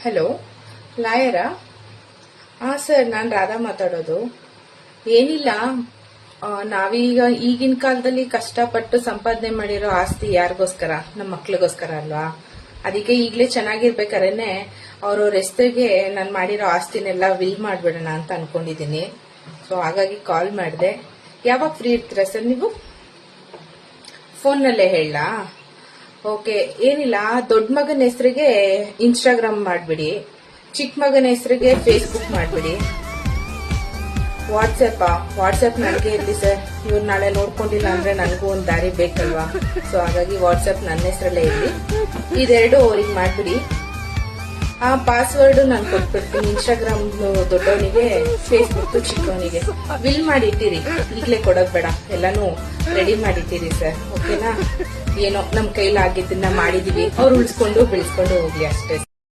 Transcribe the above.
Hello, ಲಾಯರಾ? Sir, ನಾನು ರಾಧಾ ಮಾತಾಡೋದು. ಏನಿಲ್ಲ, ನಾವೀಗ ಈಗಿನ ಕಾಲದಲ್ಲಿ ಕಷ್ಟಪಟ್ಟು ಸಂಪಾದನೆ ಮಾಡಿರೋ ಆಸ್ತಿ ಯಾರಿಗೋಸ್ಕರ? ನಮ್ಮ ಮಕ್ಳಿಗೋಸ್ಕರ ಅಲ್ವಾ? ಅದಕ್ಕೆ ಈಗಲೇ ಚೆನ್ನಾಗಿರ್ಬೇಕಾರೇನೆ ಅವ್ರವ್ರ ಹೆಸರಿಗೆ ನಾನು ಮಾಡಿರೋ ಆಸ್ತಿನೆಲ್ಲ ವಿಲ್ ಮಾಡ್ಬಿಡೋಣ ಅಂತ ಅನ್ಕೊಂಡಿದ್ದೀನಿ. ಸೊ ಹಾಗಾಗಿ ಕಾಲ್ ಮಾಡಿದೆ. ಯಾವಾಗ ಫ್ರೀ ಇರ್ತೀರಾ ಸರ್ ನೀವು? ಫೋನ್ನಲ್ಲೇ ಹೇಳಲಾ? ಓಕೆ, ಏನಿಲ್ಲ, ದೊಡ್ಡ ಮಗನ ಹೆಸರಿಗೆ ಇನ್ಸ್ಟಾಗ್ರಾಮ್ ಮಾಡ್ಬಿಡಿ, ಚಿಕ್ಕ ಮಗನ ಹೆಸರಿಗೆ ಫೇಸ್ಬುಕ್ ಮಾಡ್ಬಿಡಿ. ವಾಟ್ಸ್ಆಪ್ ನನಗೆ ಇರಲಿ ಸರ್. ಇವ್ರು ನಾಳೆ ನೋಡ್ಕೊಂಡಿಲ್ಲ ಅಂದ್ರೆ ನನಗೂ ಒಂದು ದಾರಿ ಬೇಕಲ್ವಾ? ಸೊ ಹಾಗಾಗಿ ವಾಟ್ಸ್ಆಪ್ ನನ್ನ ಹೆಸರಲ್ಲೇ ಇರಲಿ. ಇದೆರಡು ಅವ್ರಿಗೆ ಮಾಡ್ಬಿಡಿ. ಪಾಸ್ವರ್ಡ್ ನಾನು ಕೊಟ್ಬಿಡ್ತೀನಿ. ಇನ್ಸ್ಟಾಗ್ರಾಮ್ ದೊಡ್ಡವನಿಗೆ, ಫೇಸ್ಬುಕ್ ಚಿಕ್ಕವನಿಗೆ. ವಿಲ್ ಮಾಡಿ ಇಟ್ಟಿರಿ, ಈಗಲೇ ಕೊಡೋದ್ ಬೇಡ, ಎಲ್ಲಾನು ರೆಡಿ ಮಾಡಿಟ್ಟಿರಿ ಸರ್. ಓಕೆನಾ? ಏನೋ ನಮ್ ಕೈಲಾಗಿದ್ದನ್ನ ಮಾಡಿದೀವಿ, ಅವ್ರು ಉಳಿಸ್ಕೊಂಡು ಬೆಳೆಸ್ಕೊಂಡು ಹೋಗ್ಲಿ ಅಷ್ಟೇ.